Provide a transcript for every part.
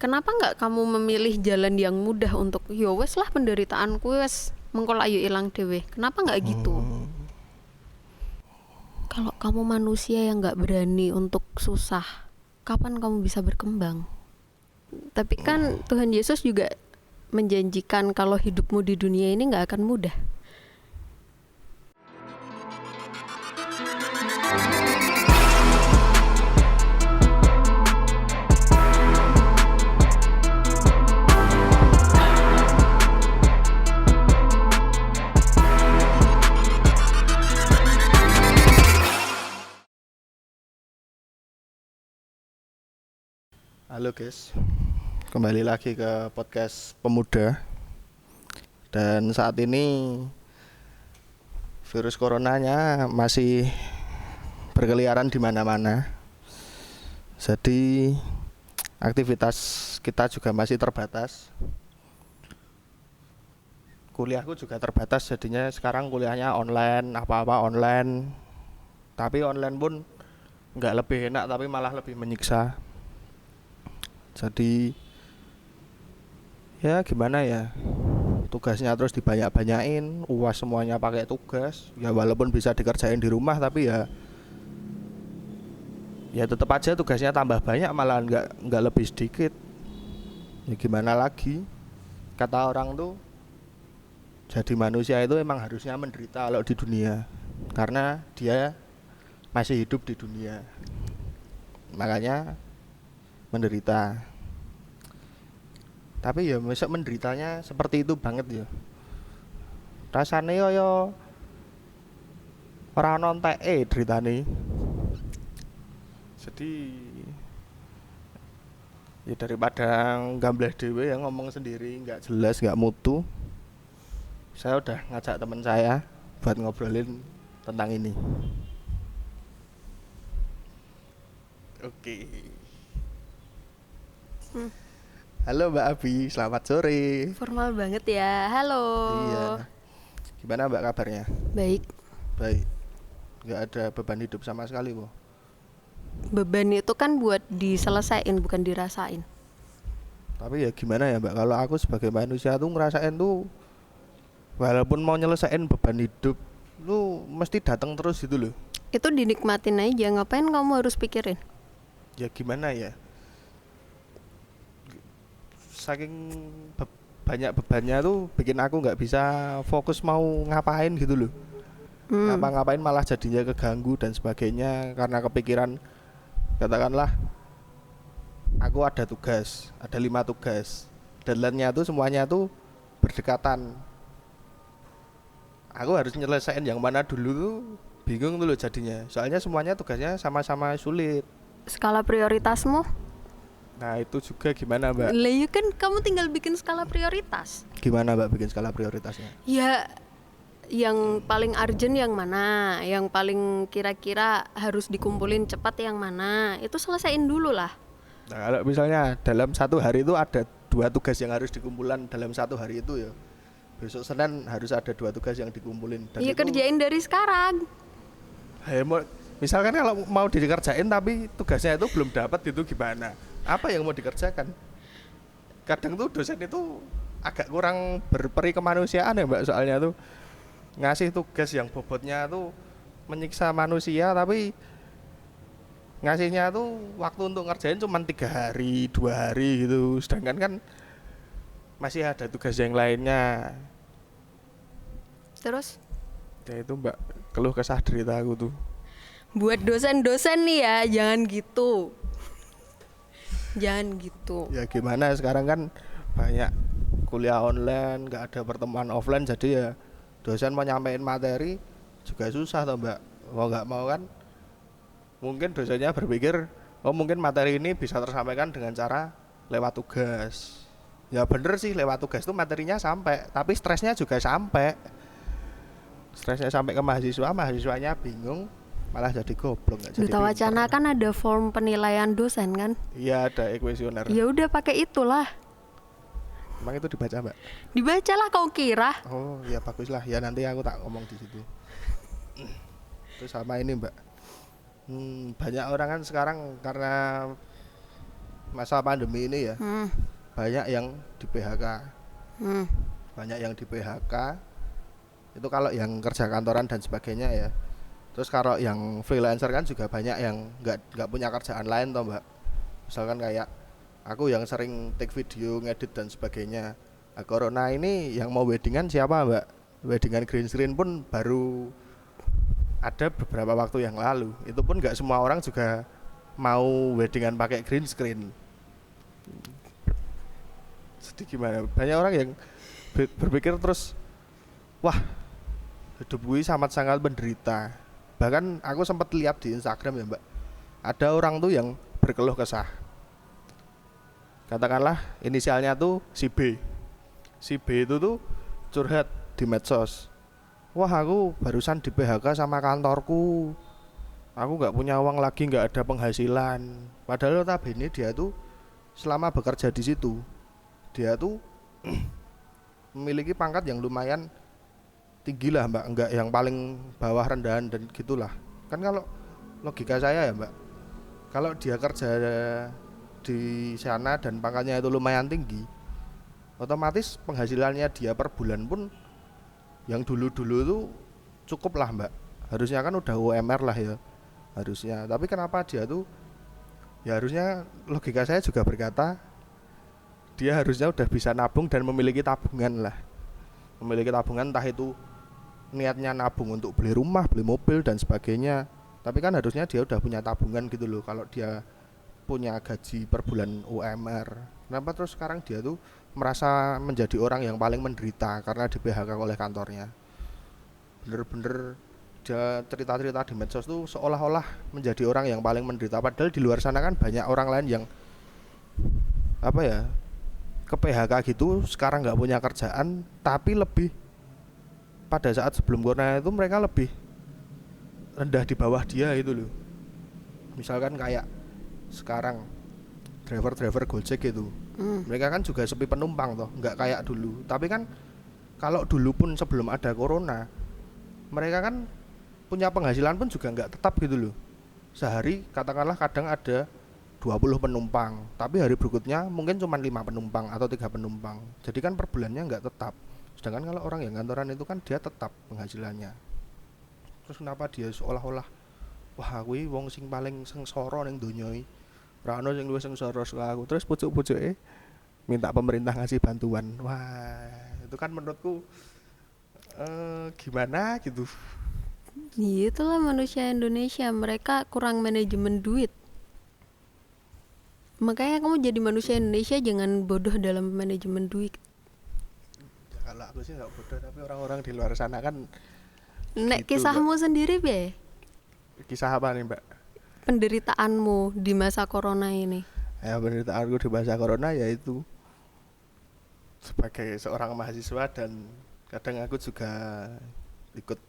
Kenapa nggak kamu memilih jalan yang mudah untuk yo wes lah penderitaanku wes mengko ayo ilang dhewe. Kenapa nggak gitu? Kalau kamu manusia yang nggak berani untuk susah, kapan kamu bisa berkembang? Tapi kan Tuhan Yesus juga menjanjikan kalau hidupmu di dunia ini nggak akan mudah. Halo guys, kembali lagi ke podcast pemuda. Dan saat ini virus coronanya masih berkeliaran di mana-mana. Jadi aktivitas kita juga masih terbatas. Kuliahku juga terbatas, jadinya sekarang kuliahnya online, apa-apa online. Tapi online pun nggak lebih enak, tapi malah lebih menyiksa. Jadi ya gimana ya, tugasnya terus dibanyak-banyain, UAS semuanya pakai tugas. Ya walaupun bisa dikerjain di rumah, tapi ya tetap aja tugasnya tambah banyak, malah nggak lebih sedikit. Ya gimana lagi, kata orang tuh jadi manusia itu emang harusnya menderita kalau di dunia, karena dia masih hidup di dunia, makanya menderita. Tapi ya masa menderitanya seperti itu banget ya. Rasane yo ora ono enteke deritane. Jadi ya daripada gambleh dhewe ya ngomong sendiri nggak jelas, nggak mutu. Saya udah ngajak teman saya buat ngobrolin tentang ini. Oke. Halo Mbak Abi, selamat sore. Formal banget ya. Halo. Iya. Gimana Mbak kabarnya? Baik. Baik. Nggak ada beban hidup sama sekali, Bu. Beban itu kan buat diselesain bukan dirasain. Tapi ya gimana ya Mbak, kalau aku sebagai manusia tuh ngerasain tuh walaupun mau nyelesain beban hidup lu mesti datang terus gitu loh. Itu dinikmatin aja, ngapain kamu harus pikirin? Ya gimana ya, saking banyak bebannya tuh bikin aku nggak bisa fokus mau ngapain gitu loh. Ngapa-ngapain malah jadinya keganggu dan sebagainya, karena kepikiran, katakanlah aku ada tugas, ada 5 tugas, deadline-nya tuh semuanya tuh berdekatan. Aku harus nyelesain yang mana dulu tuh bingung tuh loh jadinya, soalnya semuanya tugasnya sama-sama sulit. Skala prioritasmu? Nah itu juga gimana Mbak? Lah ya kan kamu tinggal bikin skala prioritas. Gimana Mbak bikin skala prioritasnya? Ya yang paling urgent yang mana, yang paling kira-kira harus dikumpulin cepat yang mana, itu selesaiin dulu lah. Nah kalau misalnya dalam satu hari itu ada 2 tugas yang harus dikumpulkan dalam satu hari itu ya, besok Senin harus ada 2 tugas yang dikumpulin. Dan Ya itu, kerjain dari sekarang. misalkan kalau mau dikerjain tapi tugasnya itu belum dapat, itu gimana? Apa yang mau dikerjakan? Kadang tuh dosen itu agak kurang berperi kemanusiaan ya Mbak, soalnya tuh ngasih tugas yang bobotnya tuh menyiksa manusia, tapi ngasihnya tuh waktu untuk ngerjain cuma 3 hari, 2 hari gitu. Sedangkan kan masih ada tugas yang lainnya. Terus Ya itu Mbak, keluh kesah derita aku tuh. buat dosen-dosen nih ya, jangan gitu. Jangan gitu. Ya gimana, sekarang kan banyak kuliah online, nggak ada pertemuan offline, jadi ya dosen mau nyampein materi juga susah toh Mbak. Mau nggak mau kan mungkin dosennya berpikir, oh mungkin materi ini bisa tersampaikan dengan cara lewat tugas. Ya bener sih, lewat tugas tuh materinya sampai, tapi stresnya juga sampai. Stresnya sampai ke mahasiswa, mahasiswanya bingung, malah jadi goblok, nggak jadi Duta Wacana pinter. kan ada form penilaian dosen kan? Iya ada ekuesioner. Ya udah pakai itulah. Emang itu dibaca Mbak? Dibacalah kau kira. Oh ya bagus lah, ya nanti aku tak ngomong di situ. Terus sama ini Mbak, banyak orang kan sekarang karena masa pandemi ini ya, Hmm. banyak yang di PHK. Hmm. Banyak yang di PHK. Itu kalau yang kerja kantoran dan sebagainya ya. Terus kalau yang freelancer kan juga banyak yang nggak punya kerjaan lain toh mbak. Misalkan kayak aku yang sering take video, ngedit dan sebagainya. Nah, corona ini yang mau weddingan siapa mbak? Weddingan green screen pun baru ada beberapa waktu yang lalu. Itu pun nggak semua orang juga mau weddingan pakai green screen. Jadi gimana? Banyak orang yang berpikir terus, wah hidup gue sangat menderita. Bahkan aku sempat lihat di Instagram ya mbak, ada orang tuh yang berkeluh kesah. Katakanlah inisialnya tuh si B. Si B itu tuh curhat di medsos. Wah aku barusan di PHK sama kantorku. Aku nggak punya uang lagi, nggak ada penghasilan. Padahal notabene dia tuh selama bekerja di situ, dia tuh memiliki pangkat yang lumayan tinggi lah mbak, enggak yang paling bawah rendahan dan gitulah. Kan kalau logika saya ya mbak, kalau dia kerja di sana dan pangkatnya itu lumayan tinggi, otomatis penghasilannya dia per bulan pun yang dulu-dulu itu cukup lah mbak. Harusnya kan udah UMR lah ya harusnya. Tapi kenapa dia tuh, ya harusnya logika saya juga berkata dia harusnya udah bisa nabung dan memiliki tabungan lah, memiliki tabungan, entah itu niatnya nabung untuk beli rumah, beli mobil dan sebagainya. Tapi kan harusnya dia udah punya tabungan gitu loh kalau dia punya gaji per bulan UMR. Kenapa terus sekarang dia tuh merasa menjadi orang yang paling menderita karena di PHK oleh kantornya? Bener-bener dia cerita-cerita di medsos tuh seolah-olah menjadi orang yang paling menderita, padahal di luar sana kan banyak orang lain yang apa ya, ke PHK gitu sekarang nggak punya kerjaan, tapi lebih pada saat sebelum corona itu mereka lebih rendah di bawah dia itu loh. Misalkan kayak sekarang driver Gojek itu, mereka kan juga sepi penumpang toh, nggak kayak dulu. Tapi kan kalau dulu pun sebelum ada corona, mereka kan punya penghasilan pun juga nggak tetap gitu loh. Sehari katakanlah kadang ada 20 penumpang, tapi hari berikutnya mungkin cuma 5 penumpang atau 3 penumpang. Jadi kan per bulannya nggak tetap. Sedangkan kalau orang yang kantoran itu kan dia tetap penghasilannya. Terus kenapa dia seolah-olah wah aku wong sing paling sengsara ning donya iki. Ora ono sing luwih sengsara saka aku. Terus pucuk-pucuke minta pemerintah ngasih bantuan. Wah, itu kan menurutku gimana gitu. Ya, itulah manusia Indonesia, mereka kurang manajemen duit. Makanya kamu jadi manusia Indonesia jangan bodoh dalam manajemen duit. Ya, kalau aku sih nggak bodoh, tapi orang-orang di luar sana kan Nek gitu, kisahmu sendiri be, kisah apa nih mbak? penderitaanmu di masa corona ini. Ya penderitaanku di masa corona yaitu sebagai seorang mahasiswa dan kadang aku juga ikut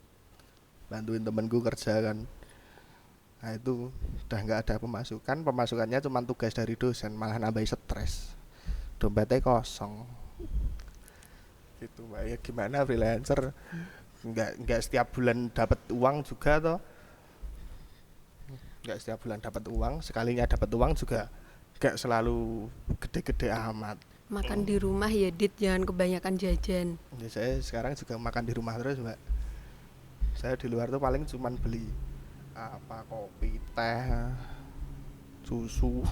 bantuin temanku kerja kan. Nah itu udah nggak ada pemasukannya cuma tugas dari dosen, malah nambahin stres, dompetnya kosong gitu mbak. Ya gimana, freelancer nggak setiap bulan dapat uang juga toh, nggak setiap bulan dapat uang, sekalinya dapat uang juga nggak selalu gede-gede amat. Makan di rumah ya Dit, jangan kebanyakan jajan. Ya, saya sekarang juga makan di rumah terus mbak. Saya di luar tuh paling cuman beli apa, kopi, teh, susu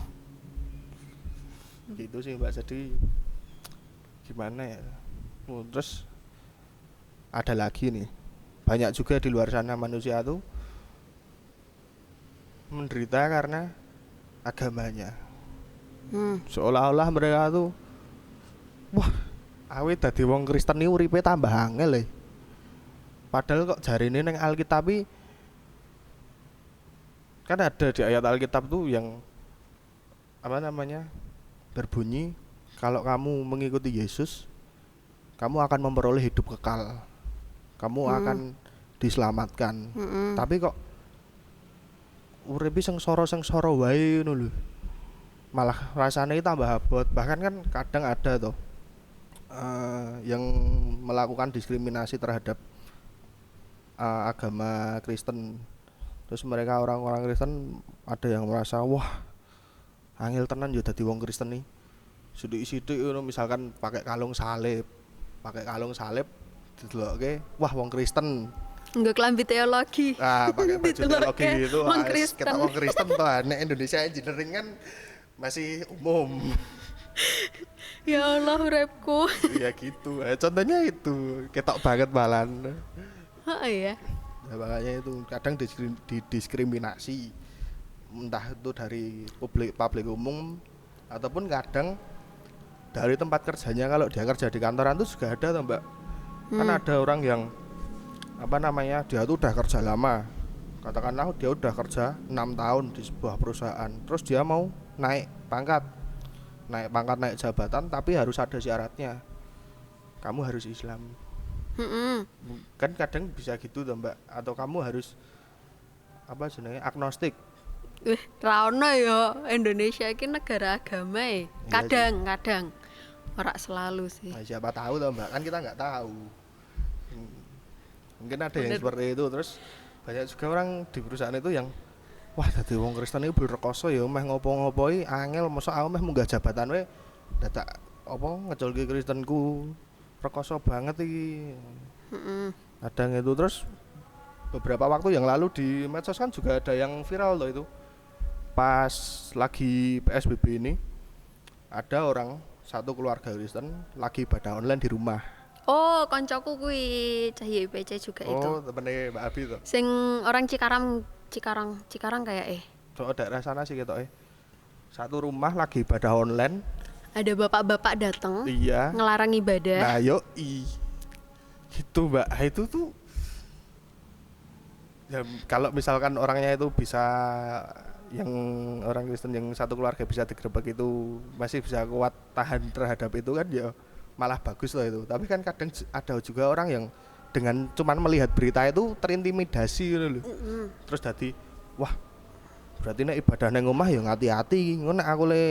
gitu sih mbak. Jadi gimana ya. Terus ada lagi nih, banyak juga di luar sana manusia tuh menderita karena agamanya. Seolah-olah mereka tuh wah awet dadi wong Kristen iki uripe tambah angel. Padahal kok jarine ning Alkitab kan ada di ayat Alkitab tuh yang apa namanya, berbunyi kalau kamu mengikuti Yesus kamu akan memperoleh hidup kekal, kamu akan diselamatkan. Tapi kok uripe sengsara wae ngono lho, malah rasanya tambah abot. Bahkan kan kadang ada toh yang melakukan diskriminasi terhadap agama Kristen. Terus mereka orang-orang Kristen ada yang merasa wah angel tenan yo dadi wong Kristen nih. Sithik-sithik ngono misalkan pakai kalung salib didelokke wah wong Kristen. Enggak kelambi teologi. Pakai baju teologi Didelokke gitu. wong Kristen. Kita wong Kristen toh. Nek Indonesia engineering kan masih umum. Ya Allah uripku. Ya gitu. Contohnya itu ketok banget malan. Ya. Nah, makanya itu kadang didiskriminasi entah itu dari publik umum ataupun kadang dari tempat kerjanya. Kalau dia kerja di kantoran itu juga ada tuh Mbak. Kan ada orang yang dia tuh udah kerja lama, katakanlah dia udah kerja 6 tahun di sebuah perusahaan, terus dia mau naik pangkat naik jabatan, tapi harus ada syaratnya, kamu harus Islam. Kan kadang bisa gitu tuh Mbak, atau kamu harus agnostik. Ra ono ya, Indonesia iki negara agama ya. Kadang ora selalu sih. Nah, siapa tahu tuh Mbak, kan kita nggak tahu. Mungkin ada yang seperti itu. Terus banyak juga orang di perusahaan itu yang wah dadi wong Kristen iki rekoso ya meh ngopo-ngopoi angel, mosok aku meh munggah jabatan we dadak ngeculke Kristenku. Rekoso banget iki. Kadang itu. Terus beberapa waktu yang lalu di medsos kan juga ada yang viral loh itu. Pas lagi PSBB ini ada orang satu keluarga Kristen lagi ibadah online di rumah. Oh, koncoku kuwi cah YPC juga itu. Oh, temennya Mbak Abi tuh. Sing orang Cikarang kayak Soal daerah sana sih ketoke. Satu rumah lagi ibadah online. Ada bapak-bapak datang. Iya. Ngelarang ibadah. Nah, gitu Mbak. Itu tuh ya kalau misalkan orangnya itu bisa, yang orang Kristen yang satu keluarga bisa digerebek itu masih bisa kuat tahan terhadap itu kan ya malah bagus loh itu. Tapi kan kadang ada juga orang yang dengan cuman melihat berita itu terintimidasi loh. Terus jadi wah berarti nek ibadah nang omah ya hati-hati, ngono aku le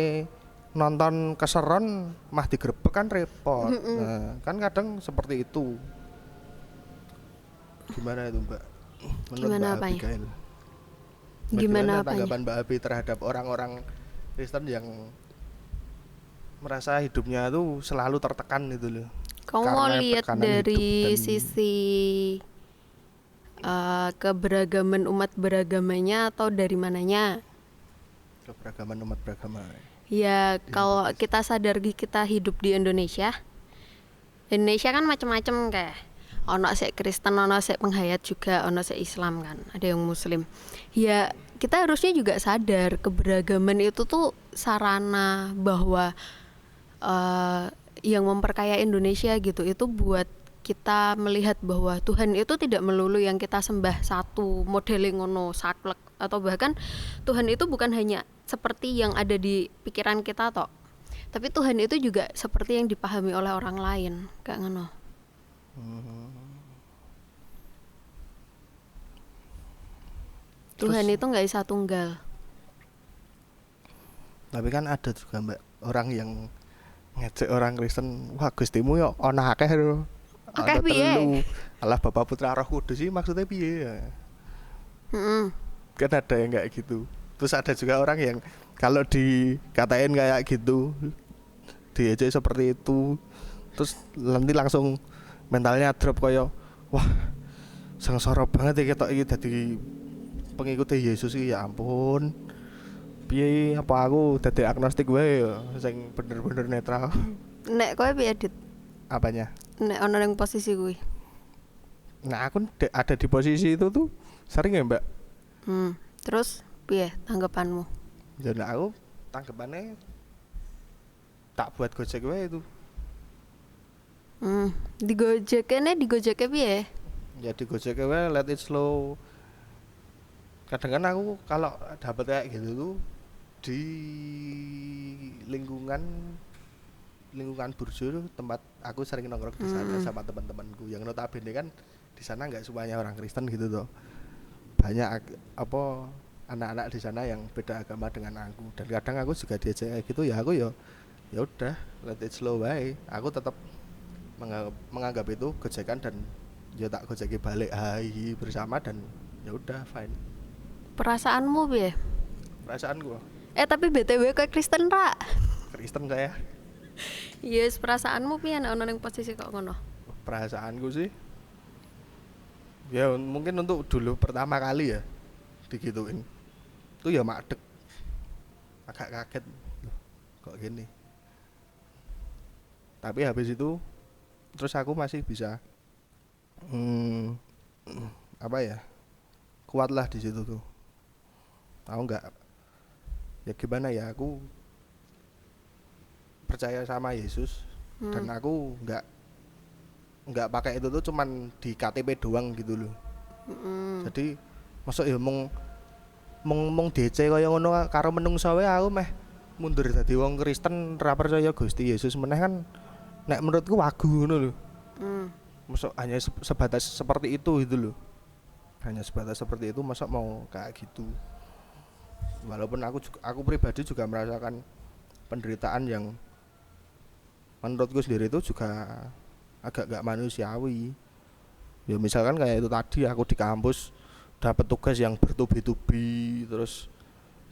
nonton keseron mah digerebek kan repot. Nah, kan kadang seperti itu. Gimana itu Mbak? Menurut Gimana Mbak apanya? Gimana apanya? tanggapan Mbak Abi terhadap orang-orang Kristen yang merasa hidupnya itu selalu tertekan itu loh? Kamu mau Karena lihat tekanan dari hidup dan sisi keberagaman umat beragamanya atau dari mananya? keberagaman umat beragama. Ya, kalau kita sadar kita hidup di Indonesia kan macam-macam kayak ono sek Kristen, ono sek penghayat juga, ono sek Islam kan, ada yang Muslim. Ya, kita harusnya juga sadar keberagaman itu tuh sarana bahwa yang memperkaya Indonesia gitu, itu buat kita melihat bahwa Tuhan itu tidak melulu yang kita sembah satu modeling ngono saklek, atau bahkan Tuhan itu bukan hanya seperti yang ada di pikiran kita toh, tapi Tuhan itu juga seperti yang dipahami oleh orang lain kayak ngono. Tuhan itu nggak bisa tunggal. Tapi kan ada juga Mbak orang yang ngejek orang Kristen, wah Gustimu yo ana akeh lho. Akeh piye? Allah Bapa Putra Roh Kudus sih maksudnya piye? Kan ada yang kayak gitu. Terus ada juga orang yang kalau dikatain kayak gitu, diejek seperti itu, terus nanti langsung mentalnya drop koyo, wah sengsara banget ya ketok iki dadi pengikut Yesus iki, ya ampun. Piye apa aku dadi agnostik wae ya sing bener-bener netral. Nek kowe piye Dit? Apanya? Nek ono ning posisi kuwi. Nah, aku ada di posisi itu tuh sering ya, Mbak. Terus piye tanggapanmu? Ya nah, aku tanggapannya tak buat Gojek wae itu. Digojeknya piye? Ya di Gojek wae let it slow. Kadang kan aku kalau dapat kayak gitu tuh di lingkungan Burjo, tempat aku sering nongkrong di sana sama teman-temanku yang notabene kan di sana nggak semuanya orang Kristen gitu tuh. Banyak anak-anak di sana yang beda agama dengan aku, dan kadang aku juga diajak kayak gitu, ya aku ya udah let it slow wae. Aku tetap menganggap itu gojekan dan ya tak gojeki balik bersama, dan ya udah fine. Perasaanmu piye? Perasaanku Tapi BTW kowe Kristen ra? Kristen saya. Yes, perasaanmu piye nek ono ning posisi kok ngono? Perasaanku sih ya mungkin untuk dulu pertama kali ya digituin itu ya madeg, agak kaget loh, kok gini. Tapi habis itu terus aku masih bisa apa ya, kuat lah di situ tuh. Tahu nggak ya gimana ya, aku percaya sama Yesus dan aku nggak pakai itu tuh cuman di KTP doang gitu loh. Jadi masuk ya mung DC kaya ngono karo menungso wae aku meh mundur dadi wong Kristen ra percaya Gusti Yesus meneh kan nek menurutku wagu ngono lho. Masuk hanya sebatas seperti itu gitu loh. Hanya sebatas seperti itu masa mau kayak gitu. Walaupun aku pribadi juga merasakan penderitaan yang menurutku sendiri itu juga agak gak manusiawi. Ya misalkan kayak itu tadi aku di kampus dapat tugas yang bertubi-tubi, terus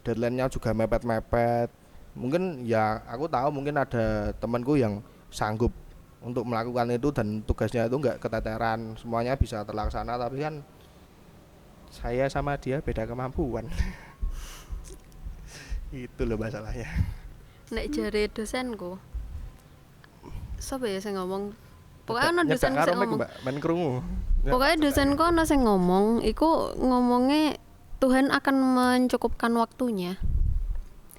deadline-nya juga mepet-mepet. Mungkin ya aku tahu mungkin ada temanku yang sanggup untuk melakukan itu dan tugasnya itu nggak keteteran, semuanya bisa terlaksana, tapi kan saya sama dia beda kemampuan. Itu loh masalahnya. Nek jare dosenku. Sapa ya sing ngomong? Pokoknya ono dosen sing ngomong. Mbak, men krungu. Pokoknya dosenku ono sing ngomong, iku ngomongnya Tuhan akan mencukupkan waktunya.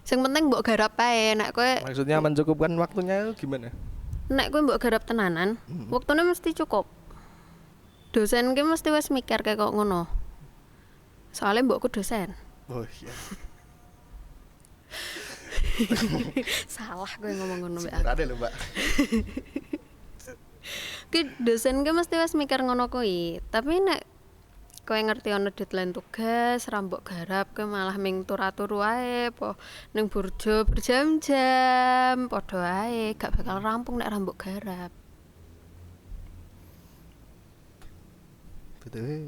Sing penting mbok garap ae, nek kowe Maksudnya mencukupkan waktunya itu gimana? nek kowe mbok garap tenanan, waktune mesti cukup. Dosen ki mesti wis mikir kayak kok ngono. Soalnya mbokku dosen. Oh iya. Salah gue ngomong ngono mbak. Ada loh mbak. Ki dosen ki mesti wis mikir ngono kuwi. Tapi nek kowe ngerti ono deadline tugas, rambok garap kowe malah ming turu-turu wae po ning burjo berjam-jam padha ae, gak bakal rampung nek rambok garap. BTW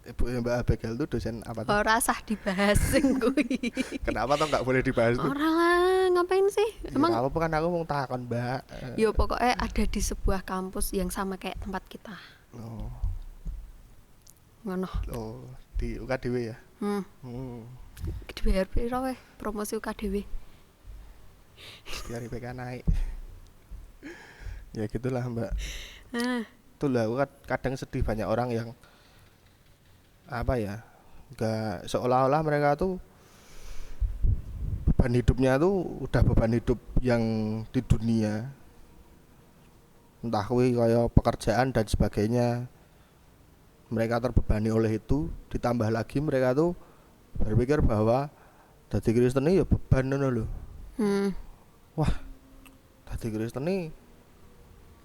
Ibu Mbak Abigail tuh dosen apa tuh? Ora sah dibahas sing kuwi. Kenapa toh nggak boleh dibahas tuh? Ora lah, ngapain sih? Emang apa kan aku mau takon mbak. yo pokoknya ada di sebuah kampus yang sama kayak tempat kita. Oh, Ngono. oh di UKDW ya. Dibayar piro weh promosi UKDW? Biar IPK naik. Ya gitulah mbak. Ah, Itulah aku kadang sedih, banyak orang yang apa ya, nggak, seolah-olah mereka tuh beban hidupnya tuh udah beban hidup yang di dunia, entah kuwi kaya pekerjaan dan sebagainya, mereka terbebani oleh itu, ditambah lagi mereka tuh berpikir bahwa dadi Kristen ya beban ngono lho. Wah, dadi Kristen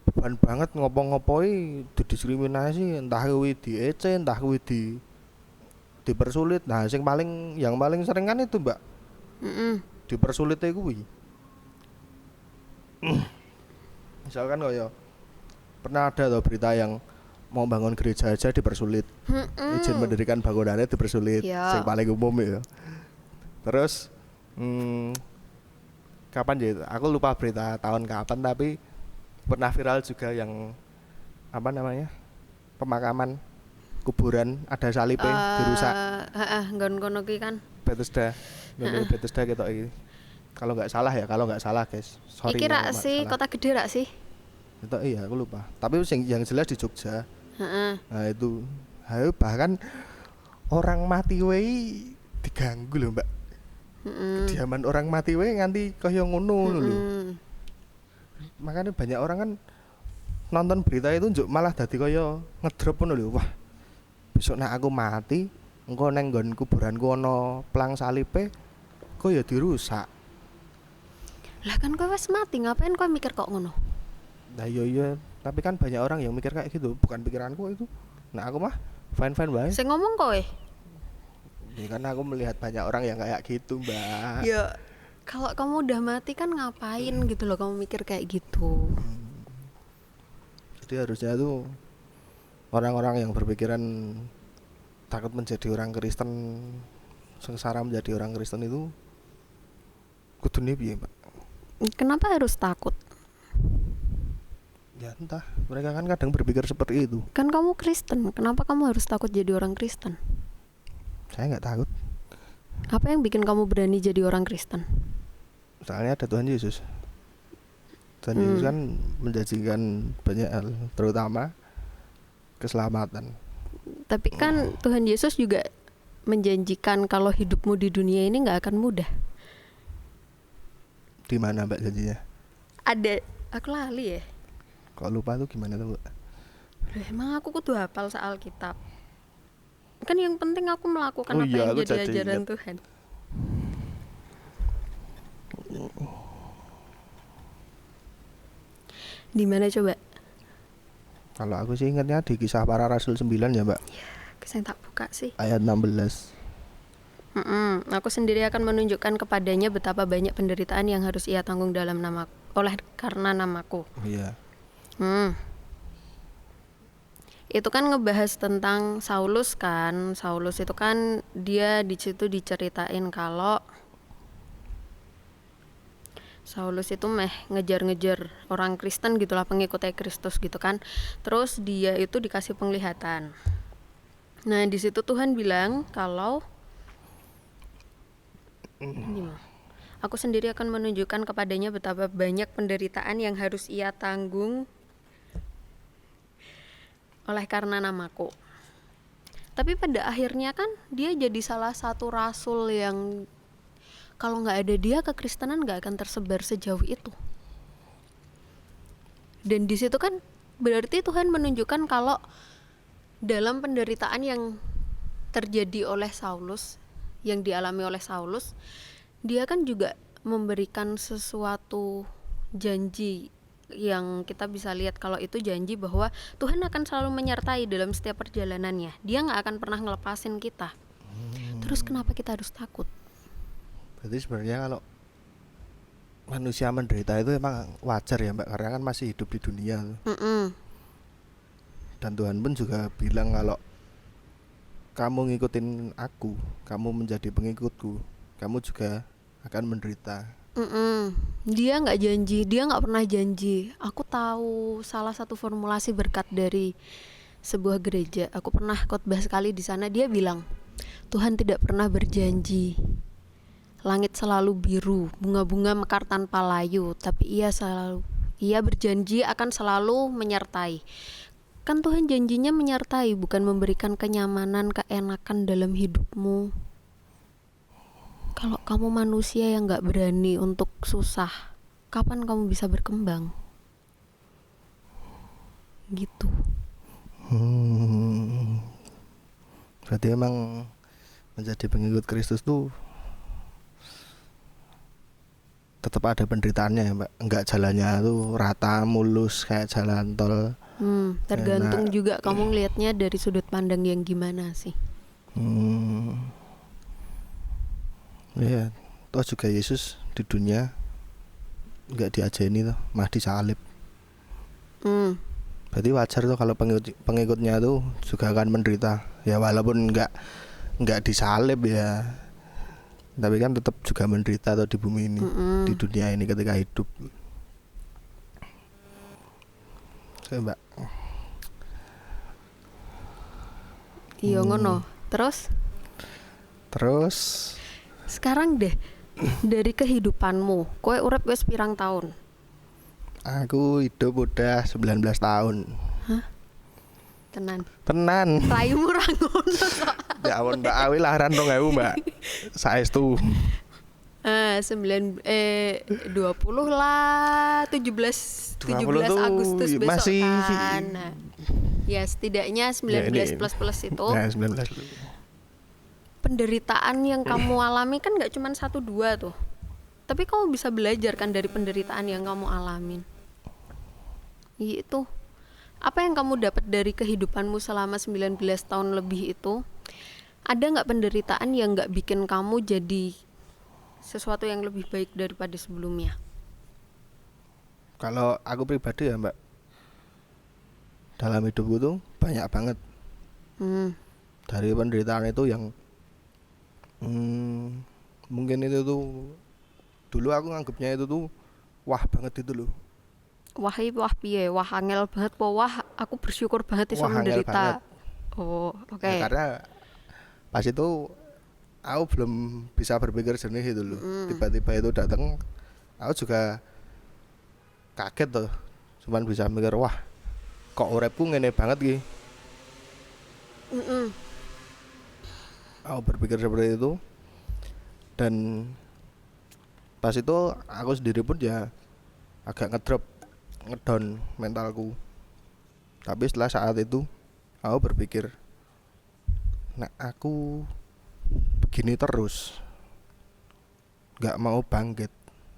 beban banget, ngopo-ngopoi didiskriminasi, entah kuwi diece, entah kuwi dipersulit. Nah, yang paling sering kan itu, Mbak. Dipersulit kuwi. Misalkan kaya pernah ada tuh berita yang mau bangun gereja aja dipersulit. Izin mendirikan bangunannya dipersulit. Yang paling umum ya. Terus kapan ya? Aku lupa berita tahun kapan, tapi pernah viral juga yang apa namanya? Pemakaman kuburan ada salibnya dirusak. nggon kono ki kan. Bethesda. Bethesda ketok iki. Kalau nggak salah guys. Sorry. Iki rak sih kota gede rak sih. Itu iya, aku lupa. Tapi yang jelas di Jogja. Nah itu, bahkan orang mati wae diganggu loh mbak. Kediaman orang mati wae nganti kaya ngono lho. Makanya banyak orang kan nonton berita itu malah dadi kaya ngedrop ngono lho. Wah, besok nek aku mati, engko neng nggon kuburanku ana plang salipe, kok ya dirusak. Lah kan kowe wis mati, ngapain kowe mikir kok ngono? Nah iya, tapi kan banyak orang yang mikir kayak gitu, bukan pikiranku itu. Nah aku mah fine baik. Sing ngomong kowe. Ya kan aku melihat banyak orang yang kayak gitu, Mbak. Ya kalau kamu udah mati kan ngapain gitu loh kamu mikir kayak gitu. Jadi harusnya tuh orang-orang yang berpikiran takut menjadi orang Kristen, sengsara menjadi orang Kristen itu kudune piye, Mbak? Kenapa harus takut? Ya entah, mereka kan kadang berpikir seperti itu. Kan kamu Kristen, kenapa kamu harus takut jadi orang Kristen? Saya nggak takut, Apa yang bikin kamu berani jadi orang Kristen? soalnya ada Tuhan Yesus. Tuhan Yesus kan menjanjikan banyak hal, terutama keselamatan. Tapi kan Tuhan Yesus juga menjanjikan kalau hidupmu di dunia ini nggak akan mudah. Di mana Mbak janjinya? Ada, aku lali ya. Kok lupa tuh gimana tuh, Mbak? Loh, emang aku kudu hafal soal kitab. Kan yang penting aku melakukan Oh apa iya, yang aku jadi jadi ajaran ingat. Tuhan. Di mana coba? Kalau aku sih ingatnya di Kisah Para Rasul 9 ya, Mbak. Saya tak buka sih. Ayat 16. Aku sendiri akan menunjukkan kepadanya betapa banyak penderitaan yang harus ia tanggung dalam karena namaku. Iya. Itu kan ngebahas tentang Saulus kan. Saulus itu kan dia di situ diceritain kalau Saulus itu ngejar-ngejar orang Kristen gitulah, pengikutnya Kristus gitu kan. Terus dia itu dikasih penglihatan. Nah, di situ Tuhan bilang kalau aku sendiri akan menunjukkan kepadanya betapa banyak penderitaan yang harus ia tanggung oleh karena namaku. Tapi pada akhirnya kan dia jadi salah satu rasul yang kalau nggak ada dia kekristenan nggak akan tersebar sejauh itu. Dan di situ kan berarti Tuhan menunjukkan kalau dalam penderitaan yang terjadi oleh Saulus, yang dialami oleh Saulus, dia kan juga memberikan sesuatu janji yang kita bisa lihat kalau itu janji bahwa Tuhan akan selalu menyertai dalam setiap perjalanannya. Dia nggak akan pernah ngelepasin kita. Terus kenapa kita harus takut? Berarti sebenarnya kalau manusia menderita itu emang wajar ya, Mbak, karena kan masih hidup di dunia. Dan Tuhan pun juga bilang kalau kamu ngikutin aku, kamu menjadi pengikutku, kamu juga akan menderita. Dia nggak janji, dia nggak pernah janji. Aku tahu salah satu formulasi berkat dari sebuah gereja. Aku pernah khotbah sekali di sana. Dia bilang, Tuhan tidak pernah berjanji langit selalu biru, bunga-bunga mekar tanpa layu, tapi ia berjanji akan selalu menyertai. Kan Tuhan janjinya menyertai, bukan memberikan kenyamanan, keenakan dalam hidupmu. Kalau kamu manusia yang gak berani untuk susah, kapan kamu bisa berkembang? Gitu. Berarti emang menjadi pengikut Kristus tuh tetap ada penderitaannya ya, Mbak. Enggak jalannya tuh rata mulus kayak jalan tol. Tergantung juga kamu ngelihatnya dari sudut pandang yang gimana sih. Iya, toh juga Yesus di dunia nggak diajeni toh, mah disalib. Berarti wajar tuh kalau pengikutnya tuh juga akan menderita. Ya walaupun nggak disalib ya, tapi kan tetap juga menderita tuh di bumi ini, di dunia ini ketika hidup. Oke, Mbak. Iya ngono. Terus sekarang deh dari kehidupanmu, kowe urip wis pirang tahun? aku hidup udah 19 tahun. Hah? Tenan. Raimu ra ngono. Ya ampun, Mbak, awi lahiran 2000, Mbak. Saestu. 20 lah, 17 Agustus besok masih kan. Nah, ya setidaknya 19 ya, plus itu. Ya, 19. Penderitaan yang kamu alami kan gak cuma 1-2 tuh. Tapi kamu bisa belajar kan dari penderitaan yang kamu alamin. Itu. Apa yang kamu dapat dari kehidupanmu selama 19 tahun lebih itu? Ada gak penderitaan yang gak bikin kamu jadi sesuatu yang lebih baik daripada sebelumnya? Kalau aku pribadi ya, Mbak, dalam hidupku tuh banyak banget. Dari penderitaan itu yang mungkin itu tuh Dulu aku nganggapnya itu tuh wah banget itu loh. Wah piye? Wah angel banget po. Wah aku bersyukur banget iso Wah angel banget. menderita. Oh, oke. Nah, karena pas itu aku belum bisa berpikir jernih itu loh. Tiba-tiba itu datang, aku juga kaget tuh. Cuman bisa mikir wah kok uripku ngene banget ki. Mm-mm. Aku berpikir seperti itu, dan pas itu aku sendiri pun ya agak ngedown mentalku. Tapi setelah saat itu aku berpikir, nah aku begini terus gak mau bangkit,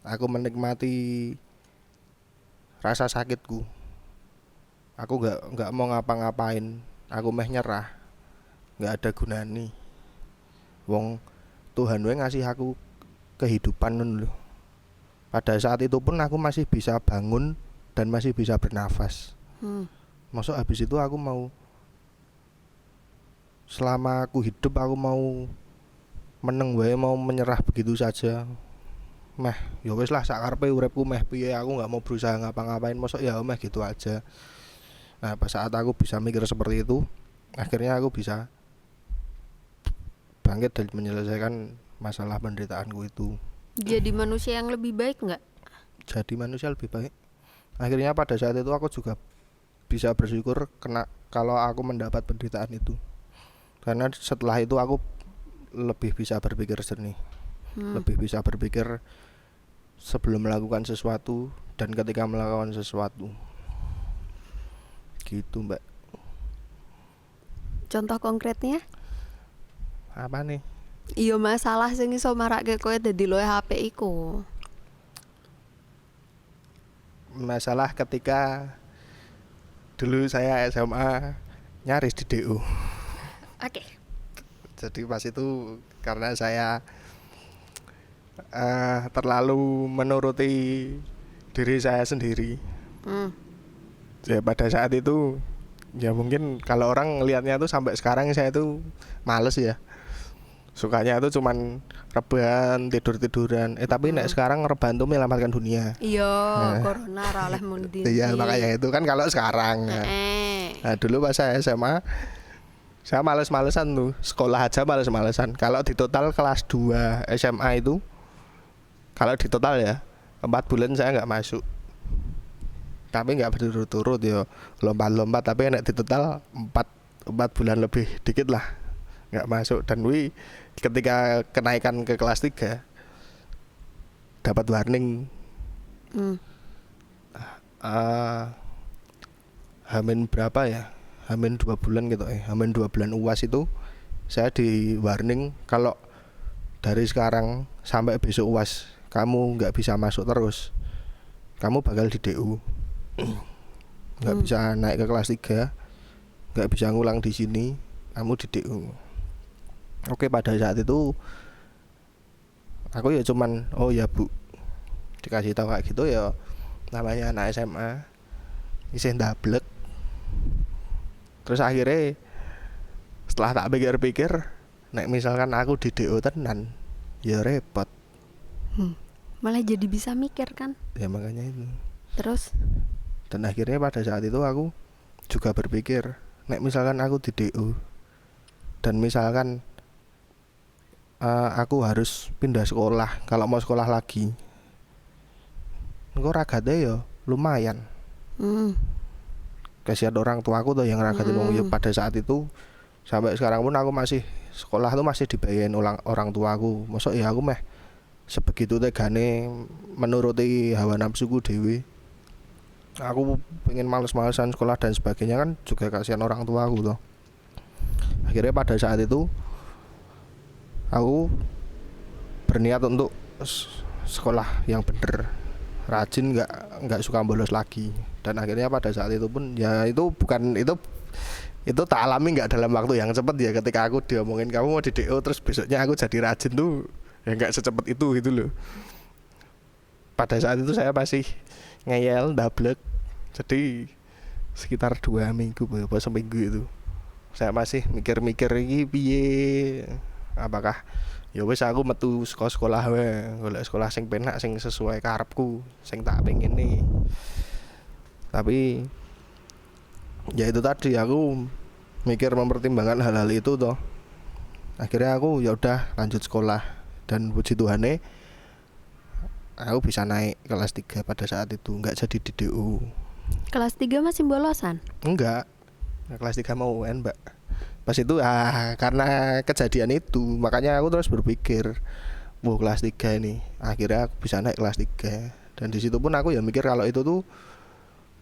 aku menikmati rasa sakitku, aku gak mau ngapa-ngapain, aku meh nyerah, gak ada gunanya. Wong Tuhan we ngasih aku kehidupan lho. Pada saat itu pun aku masih bisa bangun dan masih bisa bernafas. Masuk habis itu aku mau, selama aku hidup aku mau meneng wae, mau menyerah begitu saja. Meh ya wis lah sakarepe uripku meh piye, aku nggak mau berusaha ngapa-ngapain, masuk ya meh gitu aja. Nah pas saat aku bisa mikir seperti itu, akhirnya aku bisa bangkit dan menyelesaikan masalah penderitaanku itu. Jadi manusia yang lebih baik nggak? Jadi manusia lebih baik. Akhirnya pada saat itu aku juga bisa bersyukur kalau aku mendapat penderitaan itu. Karena setelah itu aku lebih bisa berpikir jernih. Lebih bisa berpikir sebelum melakukan sesuatu dan ketika melakukan sesuatu. Gitu, Mbak. Contoh konkretnya? Apa nih? Iya masalah sing iso marake kowe dadi loe HP iku. Masalah ketika dulu saya SMA nyaris di DU. Oke. Jadi pas itu karena saya terlalu menuruti diri saya sendiri. Ya pada saat itu ya mungkin kalau orang ngelihatnya tuh sampai sekarang saya tuh males ya. Sukanya itu cuman rebahan, tidur-tiduran. Tapi nek sekarang rebahan tuh menyelamatkan dunia. Iya, corona ra oleh mundi. Iya, makanya itu kan kalau sekarang. Nah, dulu pas saya SMA saya males-malesan tuh. Sekolah aja males-malesan. Kalau di total kelas 2 SMA itu, kalau di total ya 4 bulan saya nggak masuk. Tapi nggak berturut-turut ya, lompat-lompat. Tapi nek di total 4 bulan lebih dikit lah nggak masuk. Dan ketika kenaikan ke kelas 3 dapat warning. Hamin berapa ya? Hamin 2 bulan gitu Hamin 2 bulan UAS itu saya di warning kalau dari sekarang sampai besok UAS kamu nggak bisa masuk terus, kamu bakal di DU. Nggak bisa naik ke kelas 3, nggak bisa ngulang di sini, kamu di DU. Oke, pada saat itu aku ya cuman oh ya Bu, dikasih tahu kayak gitu ya, namanya anak SMA isih ndablek. Terus akhirnya setelah tak pikir-pikir, nek misalkan aku di DO tenan ya repot. Malah jadi bisa mikir kan? Ya makanya itu. Terus? Dan akhirnya pada saat itu aku juga berpikir, nek misalkan aku di DO dan misalkan aku harus pindah sekolah, kalau mau sekolah lagi, engko ragate ya lumayan. Kasihan orang tuaku tuh yang ragate wong ya pada saat itu sampai sekarang pun aku masih sekolah tuh masih dibayarin orang tuaku. Mosok ya aku meh sebegitu tegane menuruti hawa nafsuku dewe. Aku pengen males-malesan sekolah dan sebagainya kan juga kasihan orang tuaku tuh. Akhirnya pada saat itu aku berniat untuk sekolah yang bener, rajin, nggak suka bolos lagi. Dan akhirnya pada saat itu pun ya itu tak alami nggak dalam waktu yang cepat ya. Ketika aku diomongin kamu mau di DO terus besoknya aku jadi rajin tuh ya nggak secepat itu gitu loh. Pada saat itu saya masih ngeyel ndablek, jadi sekitar 2 minggu apa seminggu itu saya masih mikir-mikir iki piye, apakah ya wis aku metu saka sekolah wae, golek sekolah sing penak sing sesuai karepku, sing tak pengini. Tapi ya itu tadi aku mikir mempertimbangkan hal-hal itu toh. Akhirnya aku ya udah lanjut sekolah dan puji Tuhane aku bisa naik kelas 3 pada saat itu, enggak jadi di DU. Kelas 3 masih bolosan? Enggak. Kelas 3 mau UN, Mbak. Pas itu karena kejadian itu, makanya aku terus berpikir, "Wah, kelas 3 ini." Akhirnya aku bisa naik kelas 3. Dan di situ pun aku ya mikir kalau itu tuh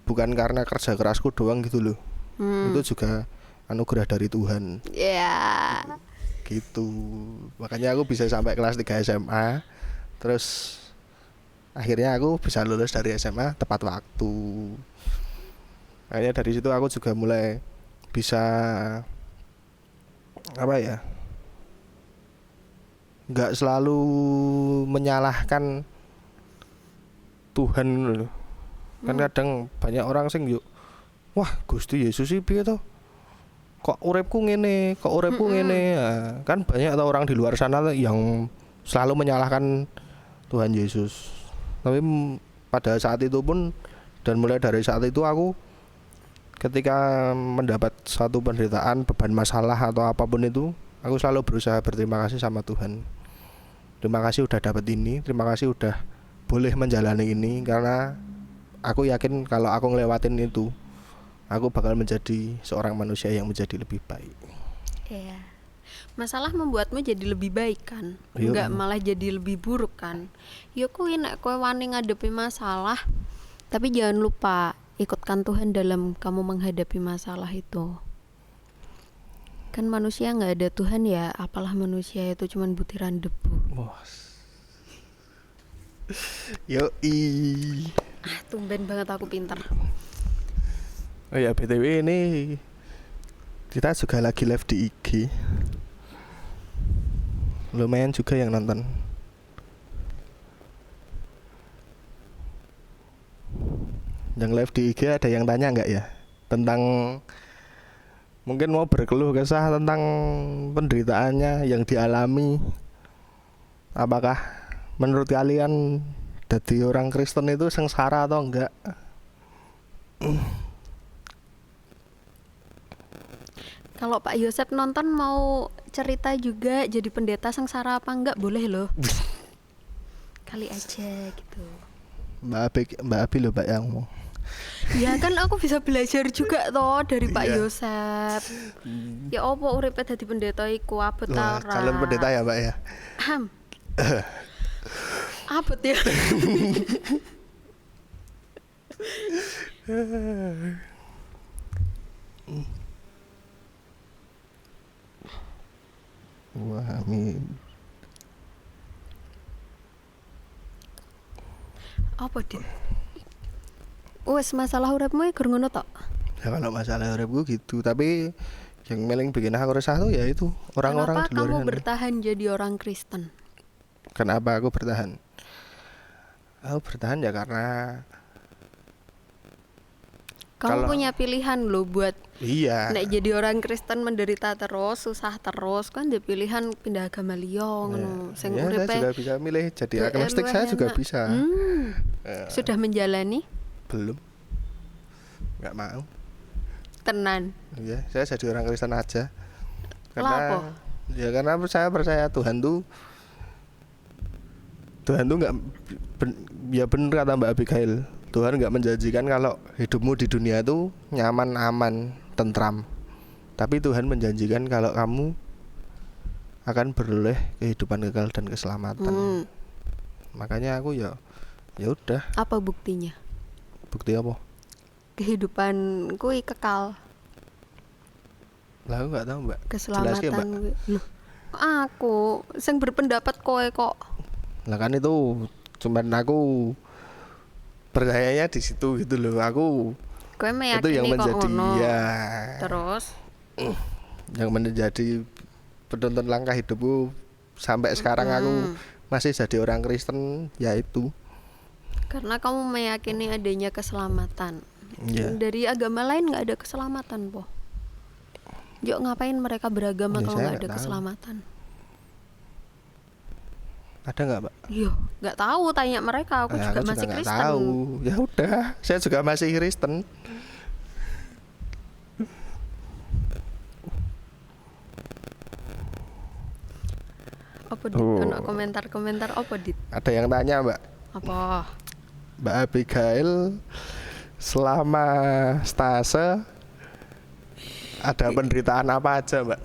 bukan karena kerja kerasku doang gitu loh. Itu juga anugerah dari Tuhan. Ya. Gitu. Makanya aku bisa sampai kelas 3 SMA. Terus akhirnya aku bisa lulus dari SMA tepat waktu. Akhirnya dari situ aku juga mulai bisa apa ya, nggak selalu menyalahkan Tuhan loh. Kan kadang banyak orang sing yuk, wah Gusti Yesus sih piye to? Kok uripku ngene, kok uripku ngene. Nah, kan banyak orang di luar sana yang selalu menyalahkan Tuhan Yesus. Tapi pada saat itu pun, dan mulai dari saat itu aku ketika mendapat suatu penderitaan, beban masalah atau apapun itu, aku selalu berusaha berterima kasih sama Tuhan. Terima kasih udah dapat ini, terima kasih udah boleh menjalani ini, karena aku yakin kalau aku ngelewatin itu, aku bakal menjadi seorang manusia yang menjadi lebih baik. Iya. Masalah membuatmu jadi lebih baik kan, Yo. nggak malah jadi lebih buruk kan. Yo kuwi nek kowe wani ngadepi masalah, tapi jangan lupa ikutkan Tuhan dalam kamu menghadapi masalah itu. Kan manusia nggak ada Tuhan ya, apalah manusia itu cuman butiran debu. Bos. Yoi. Tumben banget aku pinter. Oh ya, BTW ini kita juga lagi live di IG. Lumayan juga yang nonton. Yang live di IG ada yang tanya nggak ya tentang, mungkin mau berkeluh kesah tentang penderitaannya yang dialami. Apakah menurut kalian jadi orang Kristen itu sengsara atau enggak? Kalau Pak Yosep nonton mau cerita juga jadi pendeta sengsara apa enggak, boleh loh. Kali aja gitu. Mbak Abi loh Mbak yang ngomong. Ya kan aku bisa belajar juga toh dari Pak Iya. Yosep. Ya opo uripe dadi pendeta iku abot ta Wah, ora? calon pendeta ya Mbak ya. Abot ya. Wah, amin. Apa Dit? Wes masalah uripmu gur ngono tok. Ya kalau masalah uripku gitu, tapi yang paling bikin aku resah tuh ya itu orang-orang Kenapa di luar kamu sana. bertahan jadi orang Kristen? Kenapa aku bertahan? Aku bertahan ya karena Kamu Kalau- punya pilihan loh buat iya. nek jadi orang Kristen menderita terus, susah terus, kan ada pilihan pindah agama liya ngono. Sing Ya, saya uripe juga bisa milih jadi duwe agnostik, luwih saya juga enak. bisa. Sudah menjalani Belum. Nggak mau. tenan. Iya, saya jadi orang Kristen aja. Lapo? Ya karena saya percaya Tuhan tuh nggak ya bener kata Mbak Abigail. Tuhan nggak menjanjikan kalau hidupmu di dunia itu nyaman, aman, tentram. Tapi Tuhan menjanjikan kalau kamu akan beroleh kehidupan kekal dan keselamatan. Makanya aku ya udah. Apa buktinya? Bukti apa? Kehidupan kuwi kekal, Lah aku nggak tahu Mbak. Jelaske, keselamatan Mbak. kuwi. Loh, aku sing berpendapat kowe kok. Lah kan itu cuman aku percayanya di situ gitu loh. Aku Kowe itu meyakini yang kok menjadi ngono. ya Terus yang menjadi penuntun langkah hidupku sampai sekarang. Aku masih jadi orang Kristen yaitu karena kamu meyakini adanya keselamatan. ya. Dari agama lain nggak ada keselamatan, po. Yuk ngapain mereka beragama Ya, kalau saya nggak ada nggak tahu. keselamatan? Ada nggak, Mbak? Iya, nggak tahu, tanya mereka. Aku juga Aku masih nggak Kristen. tahu. Ya udah, saya juga Kristen. nggak tahu. Ya udah, saya juga masih Kristen. Apa dit? Oh. Ono komentar-komentar apa dit? Ada yang tanya, Mbak. Apa? Mbak Abigail, selama stase ada penderitaan apa aja, Mbak?